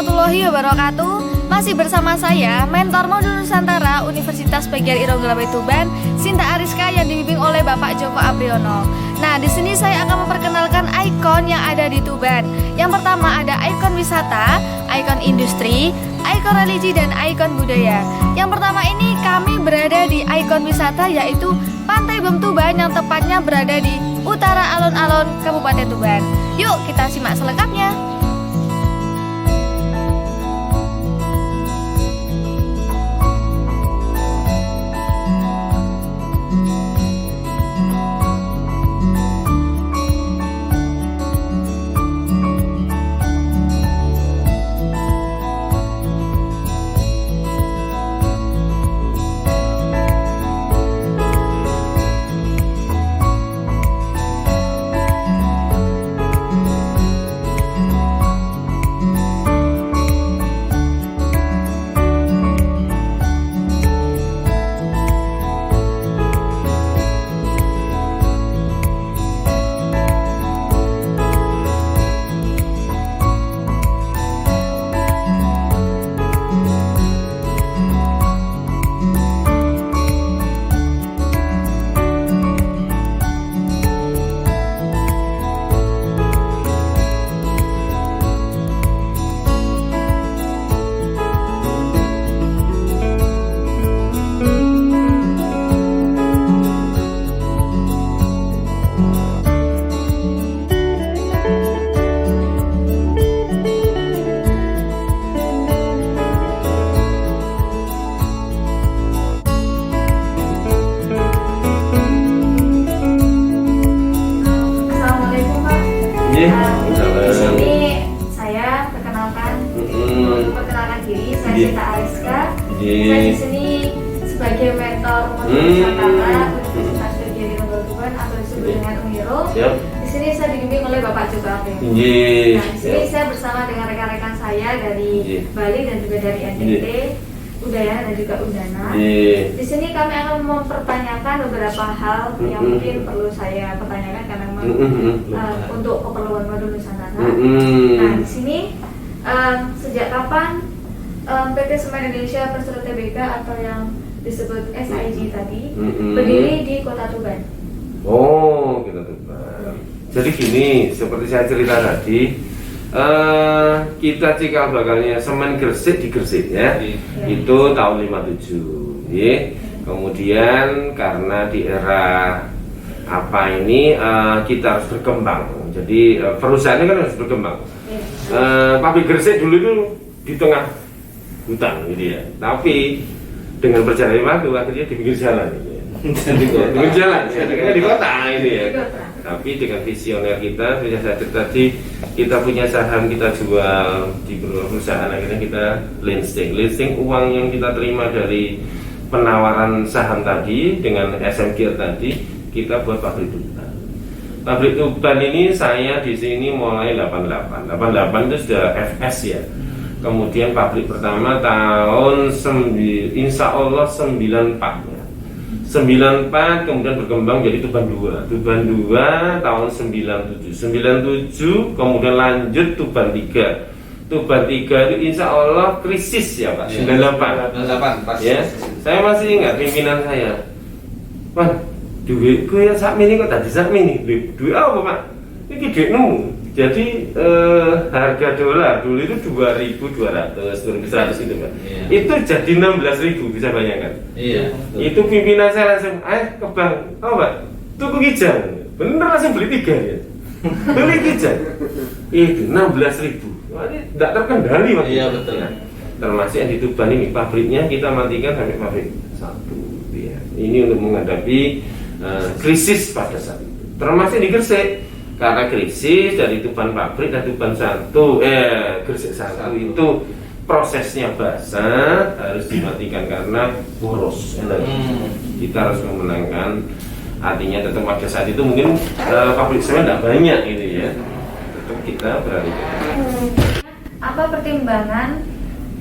warahmatullahi wabarakatuh. Masih bersama saya, Mentor Modul Nusantara Universitas PGRI Ronggolawe Tuban, Sinta Ariska yang dibimbing oleh Bapak Joko Apriyono. Nah, di sini saya akan memperkenalkan ikon yang ada di Tuban. Yang pertama ada ikon wisata, ikon industri, ikon religi, dan ikon budaya. Yang pertama ini kami berada di ikon wisata, yaitu Pantai Bom Tuban yang tepatnya berada di utara alun-alun Kabupaten Tuban. Yuk kita simak selengkapnya. Di sini saya perkenalkan diri, saya Sinta Ariska. Saya di sini sebagai mentor Modul Nusantara Universitas PGRI Ronggolawe Tuban atau disebut dengan UNIRO. Di sini saya dibimbing oleh Bapak Joko Apriyono. Nah, di sini saya bersama dengan rekan-rekan saya dari Bali dan juga dari NTT, Udayana dan juga Undana. Di sini kami akan mempertanyakan beberapa hal yang mungkin perlu saya pertanyakan karena memang untuk keperluan Modul Nusantara. Nah, di sini sejak kapan PT Semen Indonesia Persero Tbk atau yang disebut SIG tadi berdiri di Kota Tuban? Oh, Kota Tuban. Jadi gini, seperti saya cerita tadi, kita cikal bakalnya Semen Gresik di Gresik ya, itu tahun 57 ya. Kemudian karena di era apa ini kita harus berkembang, jadi perusahaannya kan harus berkembang. Pabrik Gresik dulu itu di tengah hutan gitu ya, tapi dengan berjalannya waktu akhirnya di pinggir jalan gitu ya. Di pinggir jalan ya, di kota ini ya. Tapi dengan visioner kita, punya saya tadi, kita punya saham kita jual di beberapa perusahaan, akhirnya kita listing uang yang kita terima dari penawaran saham tadi dengan SMG tadi, kita buat pabrik Tuban. Pabrik Tuban ini saya di sini mulai 88 itu sudah FS ya. Kemudian pabrik pertama tahun insya Allah 94 ya. 94 kemudian berkembang jadi Tuban 2 tahun 97 kemudian lanjut Tuban 3 itu insya Allah krisis ya Pak, 98 pas ya. Saya masih ingat pimpinan saya, Pak, duitku ya sakmini kok tadi sakmini duit apa Pak? Ini duit nemu. Jadi harga dolar dulu itu 2.200, 2.100 itu Pak. Itu jadi 16.000, bisa bayangkan. Itu pimpinan saya langsung, ke bank, Pak, tuku kijang. Bener langsung beli 3 ya. Beli kijang. Itu 16.000. Wah, ini tidak terkendali Pak. Iya betul. Ya. Termasuk yang di Tuban ini pabriknya kita matikan sampai pabrik 1 ya. Ini untuk menghadapi krisis pada saat itu. Termasuk di Gresik. Karena krisis dari Tuban pabrik dan Tuban 1 Gresik 1 itu prosesnya basah, harus dimatikan karena boros energi. Kita harus memenangkan, artinya tetap pada saat itu mungkin pabrik semen tidak banyak gitu ya, tetap kita beralih. Apa pertimbangan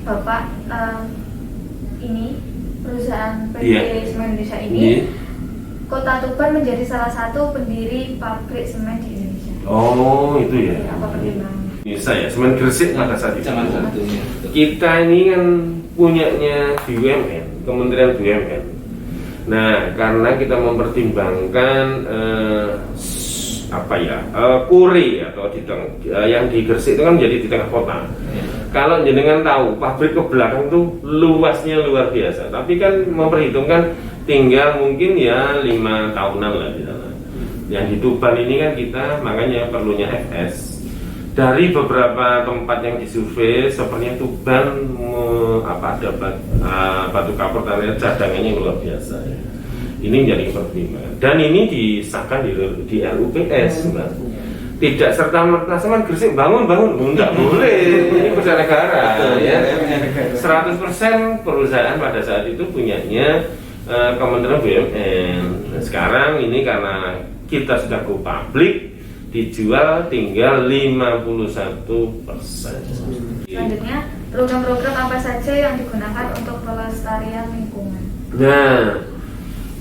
Bapak ini perusahaan PT Semen Indonesia ini Kota Tuban menjadi salah satu pendiri pabrik semen di Indonesia? Oh, itu ya. Apa pertimbangannya? Bisa ya, semen Gresik pada saat itu. Zaman satunya. Kita ini kan punyanya BUMN, Kementerian BUMN. Nah, karena kita mempertimbangkan kure atau yang di Gresik itu kan menjadi di tengah kota. Kalau jenengan tahu pabrik ke belakang tuh luasnya luar biasa, tapi kan memperhitungkan tinggal mungkin ya 5 tahunan lah di sana. Yang di Tuban ini kan kita makanya perlunya FS. Dari beberapa tempat yang disurvei, sepertinya Tuban ada batu kapur tanah cadangannya luar biasa ya. Ini menjadi pertimbangan. Dan ini disahkan di RUPS, Mbak. Tidak serta merta semen Gresik bangun, enggak boleh. Ini perusahaan negara, ya. 100% perusahaan pada saat itu punyanya Kementerian BUMN. Nah, sekarang ini karena kita sudah go public, dijual tinggal 51%. Selanjutnya, program-program apa saja yang digunakan untuk pelestarian lingkungan? Nah,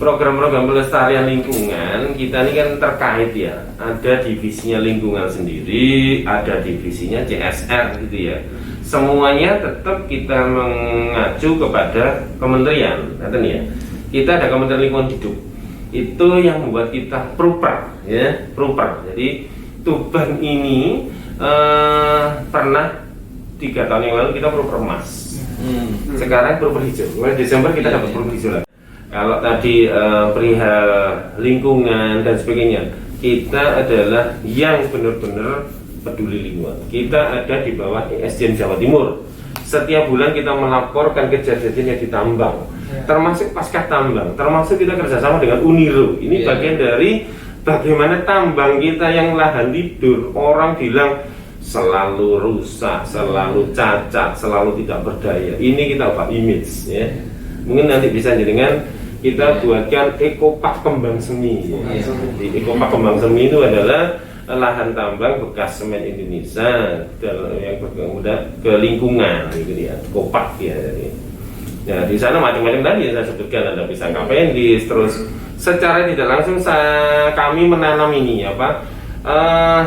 program-program pelestarian lingkungan kita ini kan terkait ya, ada divisinya lingkungan sendiri, ada divisinya CSR gitu ya. Semuanya tetap kita mengacu kepada kementerian, ya. Kita ada Kementerian Lingkungan Hidup, itu yang membuat kita proper ya, proper. Jadi Tuban ini pernah 3 tahun yang lalu kita proper emas, sekarang proper hijau. Mulai Desember kita dapat proper hijau lagi. Kalau tadi perihal lingkungan dan sebagainya, kita adalah yang benar-benar peduli lingkungan. Kita ada di bawah ESDM Jawa Timur. Setiap bulan kita melaporkan kejadian yang di tambang, termasuk pasca tambang, termasuk kita kerjasama dengan Uniro. Ini bagian dari bagaimana tambang kita yang lahan tidur, orang bilang selalu rusak, selalu cacat, selalu tidak berdaya. Ini kita ubah image ya. Mungkin nanti bisa dengan kita buatkan ekopark kembang semi. Di ekopark kembang semi itu adalah lahan tambang bekas semen Indonesia yang berkemudian ke lingkungan gitu ya, ekopark ya. Nah, di sana macam-macam tadi yang saya sebutkan, ada pisang kapendis, terus secara tidak langsung kami menanam ini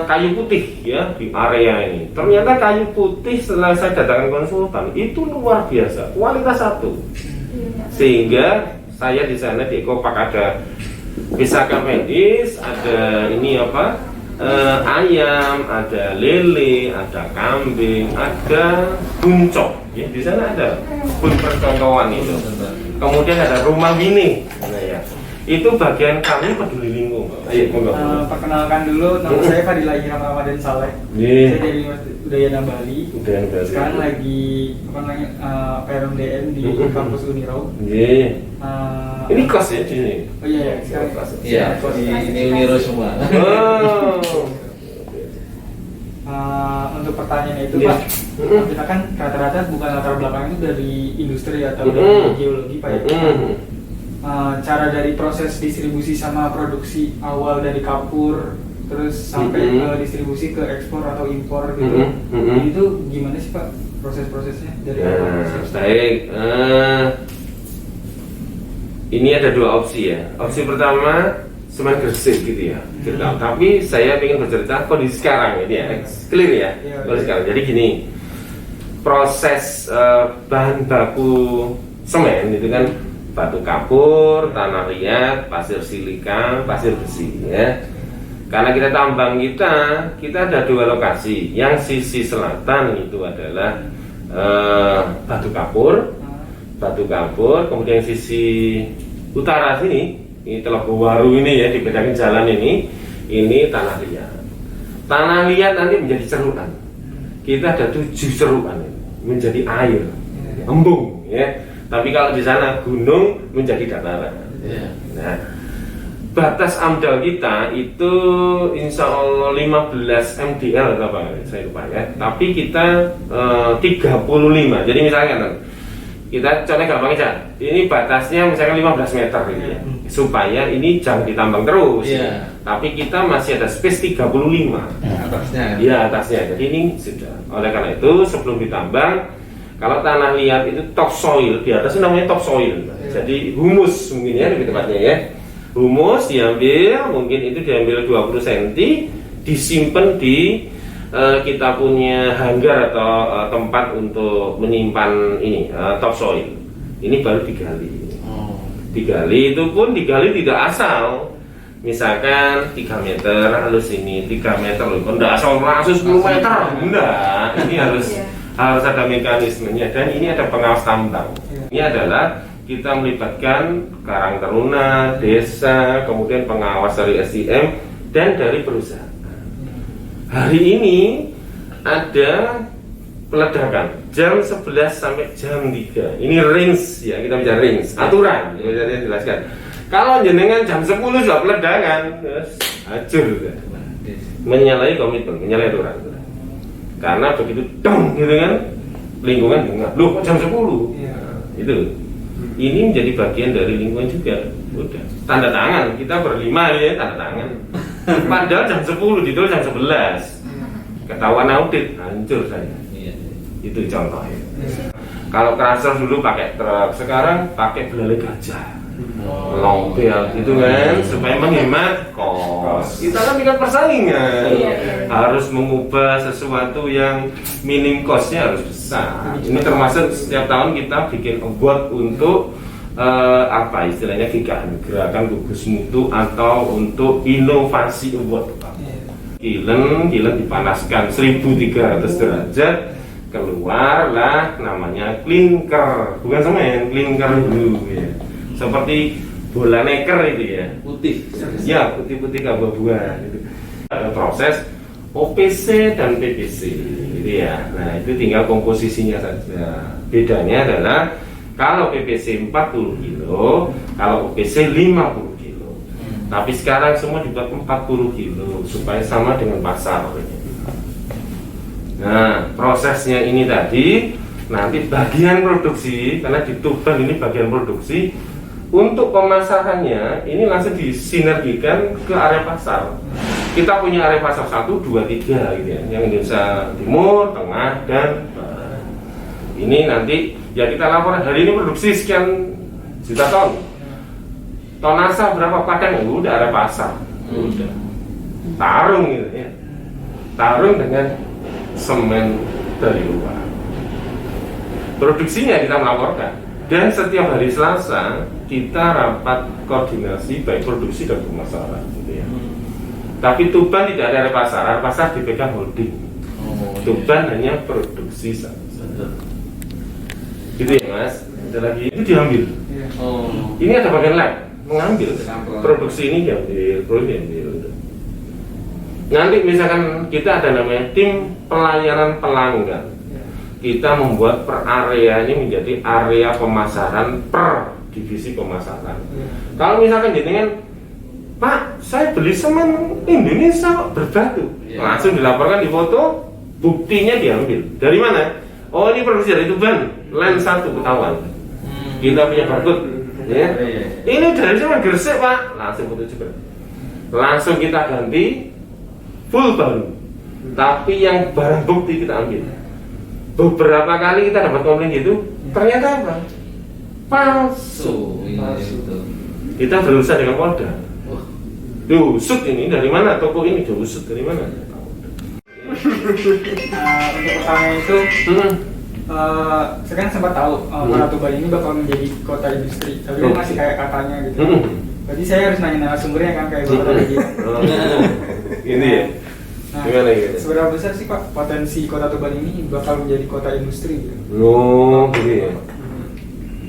kayu putih ya di area ini. Ternyata kayu putih setelah saya datangkan konsultan itu luar biasa, kualitas 1. Sehingga saya di sana di ekopark ada pisang kapendis, ada ini ayam, ada lele, ada kambing, ada buncok. Ya, di sana ada bun percontohan itu. Kemudian ada rumah mini. Nah, ya. Itu bagian kami peduli lingkungan. Ayo, perkenalkan dulu, nama saya Fadila Ihram Ramadan Saleh. Saya dari Udayana Bali. Sekarang lagi PRMDM di kampus Uniro. Ini kos ya di sini. Oh iya, sekarang kos. Iya, ini Uniro semua. Untuk pertanyaan itu Pak, kita kan rata-rata bukan latar belakang itu dari industri atau dari geologi Pak ya. Cara dari proses distribusi sama produksi awal dari kapur terus sampai distribusi ke ekspor atau impor gitu. Itu gimana sih Pak proses-prosesnya dari awal? Baik. Ini ada 2 opsi ya. Opsi pertama semen Gresik gitu ya. Tapi saya ingin bercerita kondisi sekarang ini ya. Clear ya. Kondisi sekarang. Jadi gini. Proses bahan baku semen itu kan batu kapur, tanah liat, pasir silika, pasir besi ya. Karena kita tambang kita ada 2 lokasi. Yang sisi selatan itu adalah batu kapur, kemudian sisi utara sini, ini Telaga Waru ini ya, dibedakan jalan ini tanah liat. Tanah liat nanti menjadi cerukan. Kita ada 7 cerukan menjadi air, embung ya. Tapi kalau di sana gunung menjadi dataran. Nah, batas AMDAL kita itu insya Allah 15 MDL atau apa, saya lupa ya. Tapi kita 35. Jadi misalkan kita contohnya gampang aja. Ini batasnya misalkan 15 meter gitu ya. Supaya ini jangan ditambang terus. Tapi kita masih ada space 35. Atasnya. Iya, atasnya. Jadi ini sudah. Oleh karena itu sebelum ditambang, kalau tanah liat itu topsoil, di atas itu namanya topsoil. Jadi humus mungkin ya lebih tepatnya ya. Humus diambil, mungkin itu diambil 20 cm, disimpan di kita punya hanggar atau tempat untuk menyimpan ini topsoil. Ini baru digali. Digali itu pun digali tidak asal. Misalkan 3 meter halus ini 3 meter loh, tidak asal langsung 10 meter. Enggak, ini harus ada mekanismenya dan ini ada pengawas tambang. Ini adalah kita melibatkan Karang Taruna, desa, kemudian pengawas dari SDM dan dari perusahaan. Hari ini ada peledakan jam 11 sampai jam 3. Ini range ya, kita bicara range, aturan. Saya jelaskan. Kalau jenengan jam 10 sudah peledakan, hancur. Menyalahi komitmen, menyalahi aturan. Karena begitu dong gitu kan, lingkungan dengar, loh kok jam 10? Itu. Ini menjadi bagian dari lingkungan juga. Udah, tanda tangan, kita berlima ya, tanda tangan. Padahal jam 10, ditulis jam 11. Ketahuan audit, hancur saya. Itu contohnya. Kalau crusher dulu pakai truk, sekarang pakai belalai gajah, long belt gitu kan, supaya menghemat kos. Kita kan tingkat persaingan, harus mengubah sesuatu yang minim kosnya harus besar. Ini termasuk setiap tahun kita bikin award untuk apa istilahnya gerakan gugus mutu atau untuk inovasi award. Kilen dipanaskan 1300 derajat, keluarlah namanya klinker, bukan semen, klinker dulu ya. Seperti bola neker itu ya, Putih. ya putih-putih keabu-abuan gitu. Ada proses OPC dan PPC gitu ya. Nah itu tinggal komposisinya saja. Bedanya adalah kalau PPC 40 kilo, kalau OPC 50 kilo. Tapi sekarang semua dibuat 40 kilo supaya sama dengan pasar. Nah, prosesnya ini tadi nanti bagian produksi, karena di Tuban ini bagian produksi, untuk pemasarannya ini langsung disinergikan ke area pasar. Kita punya area pasar 1, 2, 3 gitu ya, yang Indonesia Timur, Tengah, dan Barat. Ini nanti ya kita laporan hari ini produksi sekian juta ton. Tonasa berapa padang? Udah area pasar. Udah. Tarung gitu ya. Tarung dengan semen dari luar. Produksinya kita melaporkan, dan setiap hari Selasa kita rapat koordinasi baik produksi dan pemasaran gitu ya. Tapi Tuban tidak ada area pasar dipegang holding. Tuban hanya produksi saja. Gitu ya Mas. Ada lagi itu diambil. Ini ada bagian lab mengambil produksi ini diambil. Nanti misalkan kita ada namanya tim pelayanan pelanggan. Kita membuat per area ini menjadi area pemasaran per divisi pemasaran. Kalau misalkan jenengan, Pak, saya beli semen Indonesia berbatu, langsung dilaporkan di foto, buktinya diambil. Dari mana? Oh ini produksi dari Tuban, line 1 ketahuan. Kita punya barcode. Ya. Ini dari semen Gresik Pak, langsung foto juga. Langsung kita ganti. Full baru, tapi yang barang bukti kita ambil. Beberapa kali kita dapat komplain gitu, ternyata apa? Palsu. Kita berusaha dengan Polda. Diusut ini dari mana? Toko ini diusut dari mana? Untuk pertanyaan itu, saya kan sempat tahu Kota Tuban ini bakal menjadi kota industri, tapi masih kayak katanya gitu. Berarti saya harus nanya narasumbernya kan kayak Bapak tadi. Ini ya. Nah, gimana gitu? seberapa besar sih Pak potensi Kota Tuban ini bakal menjadi kota industri gitu? Oh, gitu ya.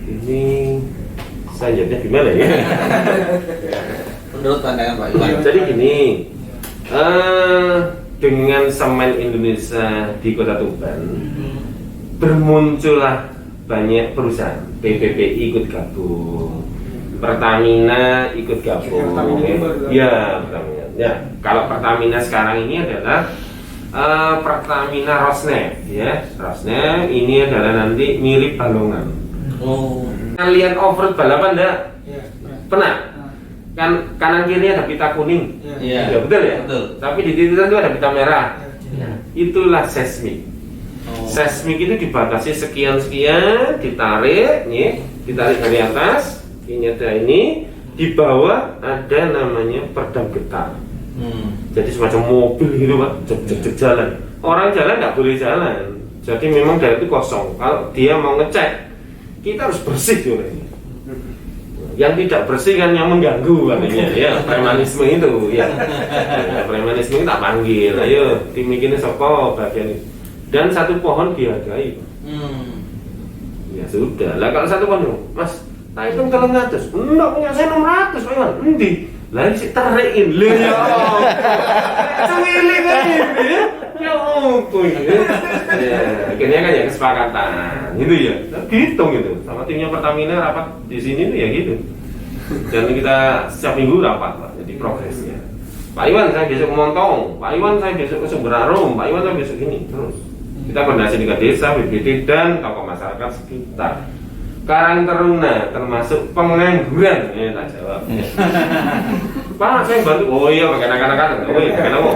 Ini saya jawabnya gimana ya? Menurut pandangan Pak Iwan. Jadi gini, dengan semen Indonesia di Kota Tuban bermuncullah banyak perusahaan. PPPI ikut gabung, Pertamina ikut gabung. Ya, Pertamina. Ya, kalau Pertamina sekarang ini adalah Pertamina Rosneft, ya. Rosneft ini adalah nanti mirip Balongan. Kalian off-road balapan enggak? Pernah? Kan kanan kiri ada pita kuning. Ya, betul ya? Betul. Tapi di titik itu ada pita merah. Itulah seismik. Seismik itu dibatasi sekian-sekian, ditarik, nih, ditarik dari atas, ini ada ini. Di bawah ada namanya peredam getar. Jadi semacam mobil gitu Pak, jek jalan. orang jalan nggak boleh jalan. Jadi memang daerah itu kosong. Kalau dia mau ngecek, kita harus bersih sebenarnya. Yang tidak bersih kan yang mengganggu katanya, ya premanisme itu, ya. Premanisme itu tak panggil, ayo tim ini soko bagian itu. Dan satu pohon dihargai. Ya sudah, lah kalau satu pohon, Mas, tak hitung 300, enggak punya saya 600, Pak Iwan, endi? Lah isi terikin, lho ya. Cuwili kan ini, ya ampun. Ya, akhirnya kan ya kesepakatan, gitu ya. Hitung gitu, sama timnya Pertamina rapat di sini tuh ya gitu. Dan kita setiap minggu rapat, Pak, jadi progresnya. Pak Iwan saya besok ke Montong, Pak Iwan saya besok ke Sumber Arum, Pak Iwan saya besok gini, terus. Kita koordinasi dengan desa, BPD, dan tokoh masyarakat sekitar. Karang Taruna termasuk pengangguran, tak jawab. Pak, saya bantu. Oh iya, pakai anak-anak. Oh iya, pakai nama.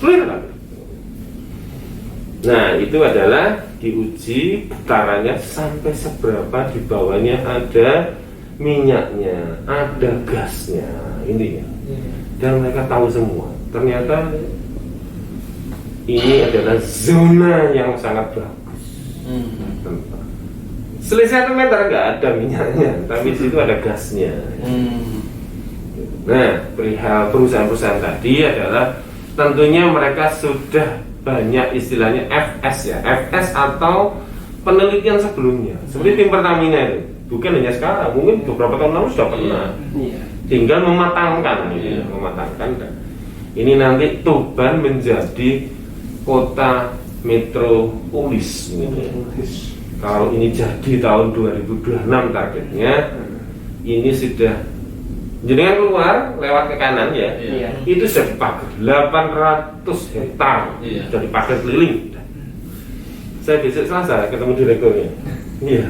Clear kan? Nah, itu adalah diuji putarannya sampai seberapa di bawahnya ada minyaknya, ada gasnya, intinya. Dan mereka tahu semua. Ternyata ini adalah zona yang sangat bagus. Selisih 1 meter nggak ada minyaknya, tapi di situ ada gasnya. Nah, perihal perusahaan-perusahaan tadi adalah tentunya mereka sudah banyak istilahnya FS ya, FS atau penelitian sebelumnya. Seperti tim Pertamina itu, bukan hanya sekarang, mungkin beberapa tahun lalu sudah pernah. Tinggal mematangkan, mematangkan. Ini nanti Tuban menjadi kota metropolis. Kalau ini jadi tahun 2026 targetnya, ini sudah jenengan keluar lewat ke kanan ya, itu sudah dipakai 800 hektar, sudah dipakai keliling. Saya besok Selasa ketemu direkturnya, iya,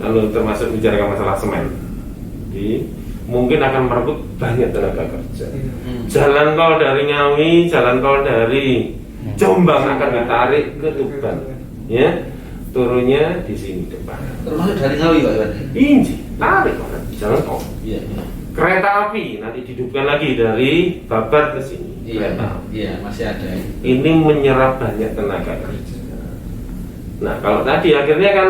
lalu termasuk bicarakan masalah semen. Jadi mungkin akan merebut banyak tenaga kerja. Jalan tol dari Ngawi, jalan tol dari Jombang akan ditarik ke Tuban, ya. Turunnya di sini depan. Termasuk dari Ngawi Pak Iwan? Inji, tarik banget, jalan tol. Iya. Kereta api nanti dihidupkan lagi dari Babar ke sini. Iya, masih ada. Ini menyerap banyak tenaga kerja. Nah, kalau tadi akhirnya kan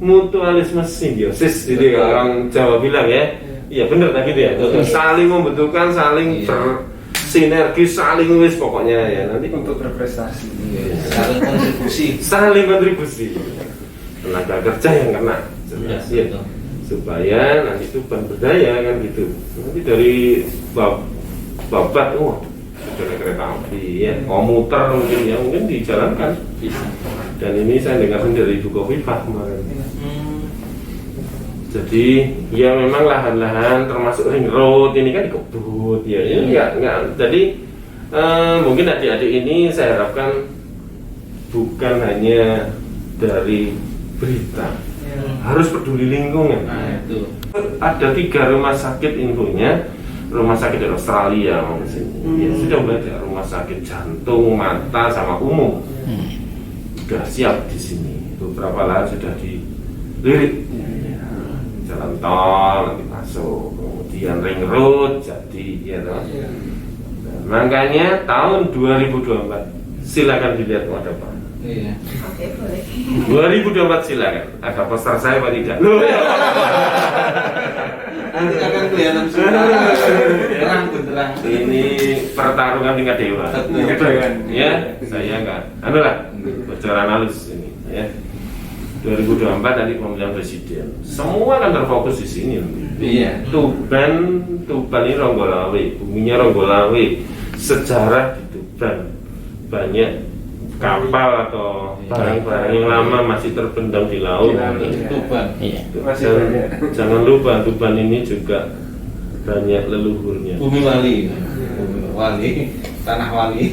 mutualisme simbiosis, jadi orang Jawa bilang ya. Iya benar tadi ya. Saling membutuhkan, saling bersinergi, saling wis pokoknya ya nanti untuk berprestasi. Saling kontribusi. Saling kontribusi. Tenaga kerja yang kena. Jelas ya. Supaya nanti itu berdaya kan gitu. Nanti dari Babat, ada kereta api ya, komuter mungkin ya, mungkin dijalankan bisa. Dan ini saya dengar dari Ibu Khofifah kemarin. Jadi ya memang lahan-lahan termasuk ring road ini kan dikebut ya, ini enggak. Jadi mungkin adik-adik ini saya harapkan bukan hanya dari berita, harus peduli lingkungan. Nah, itu. Ada 3 rumah sakit infonya, rumah sakit dari Australia mau ke sini. Ya, sudah mulai ada rumah sakit jantung, mata sama umum. Sudah siap di sini. Beberapa lahan sudah dilirik. Jalan tol nanti masuk, kemudian ring road jadi ya toh. Makanya tahun 2024 silakan dilihat ada apa. Iya. Oke, boleh. 2024 silakan. Ada poster saya apa tidak? Loh, ya. Nanti akan kelihatan semua. Terang. Ini pertarungan tingkat dewa. Ya, saya enggak. Anu lah, bocoran halus ini ya. 2024 nanti pemilihan presiden. Semua kan terfokus di sini. Iya. Tuban ini Ronggolawe, buminya Ronggolawe. Sejarah di Tuban banyak kapal atau barang-barang yang lama masih terpendam di laut. Tuban. Iya. Dan jangan lupa Tuban ini juga banyak leluhurnya. Bumi Wali. Tanah Wali.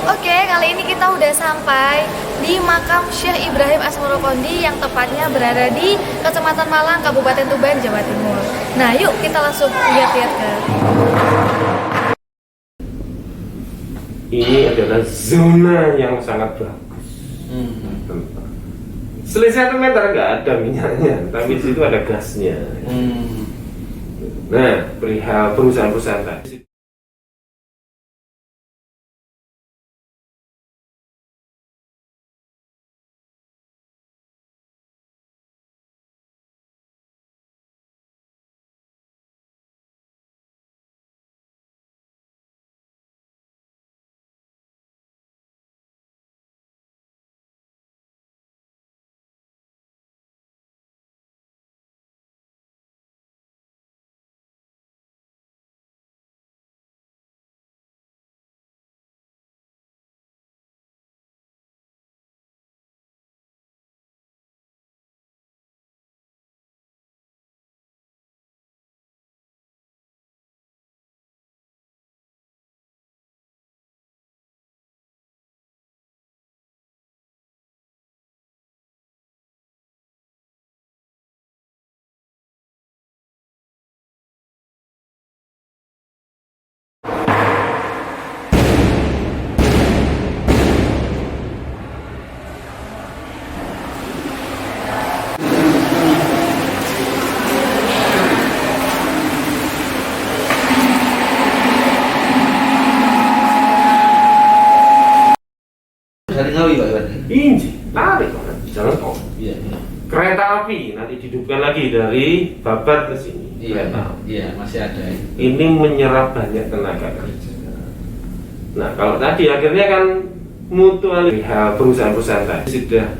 Oke, kali ini kita udah sampai di makam Syekh Ibrahim Asmorokondi yang tepatnya berada di Kecamatan Malang, Kabupaten Tuban, Jawa Timur. Nah, yuk kita langsung lihat-lihat ke. Ini adalah zona yang sangat bagus. Selisih 1 meter nggak ada minyaknya, tapi di situ ada gasnya. Nah, perihal perusahaan-perusahaan tadi. Tapi nanti dihidupkan lagi dari Babat ke sini. Iya, masih ada. Ini menyerap banyak tenaga kerja. Nah, kalau tadi akhirnya kan mutual perusahaan-perusahaan tadi sudah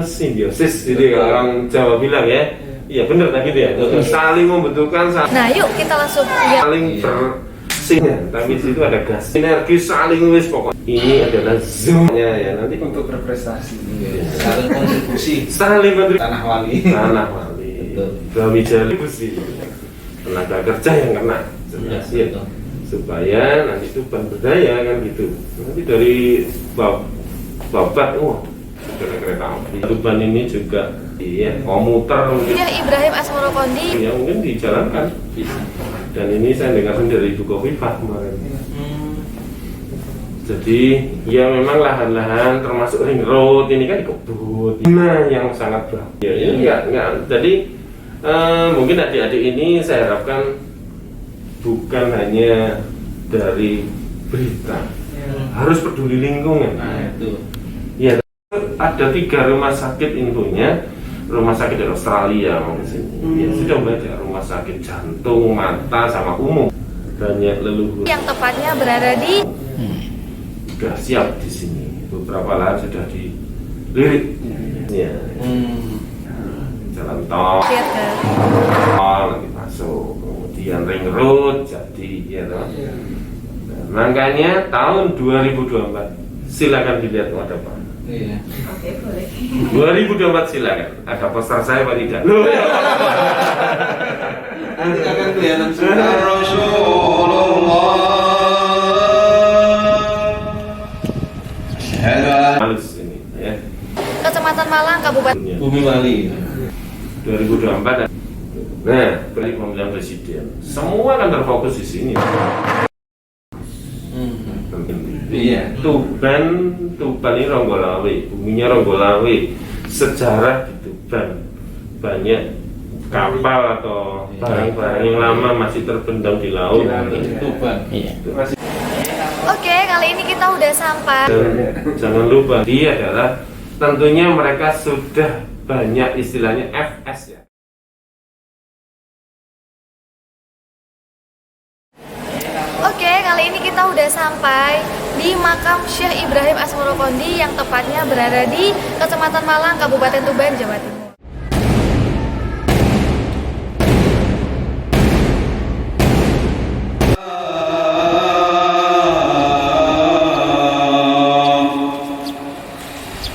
simbiosis, jadi kalau orang Jawa bilang ya, iya benar tadi ya, saling membutuhkan, Nah, yuk kita langsung saling bersinga, tapi di situ ada gas, sinergi saling wis pokok. Ini adalah zoomnya ya nanti untuk berprestasi. Saling kontribusi, saling kontribusi. tanah wali. Brawijaya kontribusi. Tenaga kerja yang kena, jelas ya. Supaya nanti itu berdaya kan gitu. Nanti dari Babat, kereta api. Tuban ini juga komuter mungkin. Ya Ibrahim Asmoro Kondi. Ya mungkin dijalankan bisa. Dan ini saya dengar dari Ibu Kofifah kemarin. Jadi ya memang lahan-lahan termasuk ring road ini kan dikebut. Nah yang sangat bagus. Ya ini enggak. Jadi mungkin adik-adik ini saya harapkan bukan hanya dari berita, harus peduli lingkungan. Nah itu. Ya ada 3 rumah sakit infonya, rumah sakit dari Australia mau ke sini. Ya sudah belajar rumah sakit jantung, mata sama umum. Banyak leluhur. Yang tepatnya berada di Sudah siap di sini. Beberapa lahan sudah dilirik. Ya. Jalan tol. lihat ke Nanti masuk. Kemudian ring road jadi ya toh. Nah, makanya tahun 2024 silakan dilihat ada apa. Iya. Oke, boleh. 2024 silakan. Ada poster saya apa tidak? Nanti akan kelihatan sudah Rasulullah. Halus ini ya. Kecamatan Malang, Kabupaten Bumi Wali. 2024. Nah, beri pemilihan presiden. Semua kan terfokus di sini. Iya. Tuban ini Ronggolawe, buminya Ronggolawe. Sejarah di Tuban banyak kapal atau barang-barang yang lama masih terpendam di laut. Tuban. Iya. Oke, kali ini kita udah sampai. Dan jangan lupa dia adalah tentunya mereka sudah banyak istilahnya FS ya. Oke, kali ini kita udah sampai di makam Syekh Ibrahim Asmoro Kondi yang tepatnya berada di Kecamatan Malang, Kabupaten Tuban, Jawa Timur.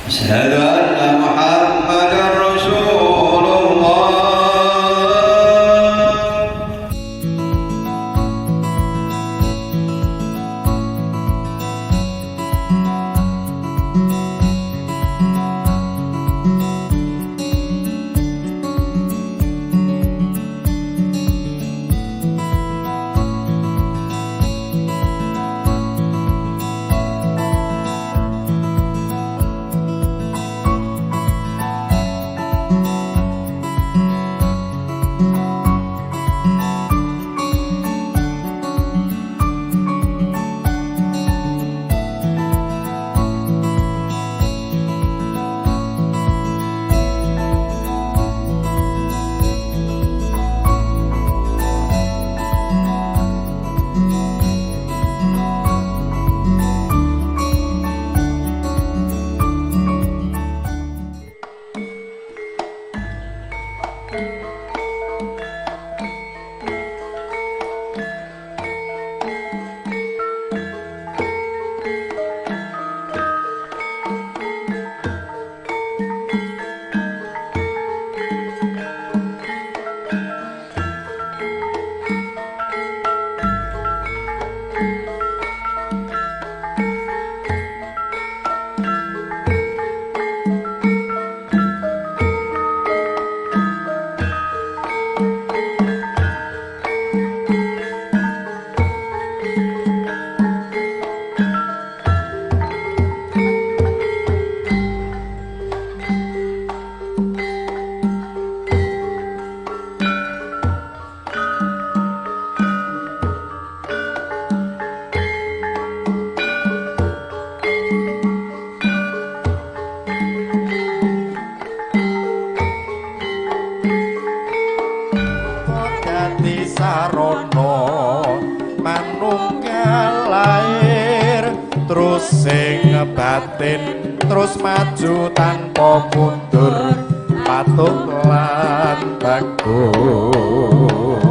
Asyhadu anna Muhammadar Rasulullah. sarana manunggal lair terus sing batin terus maju tanpa mundur patuh lan bagus.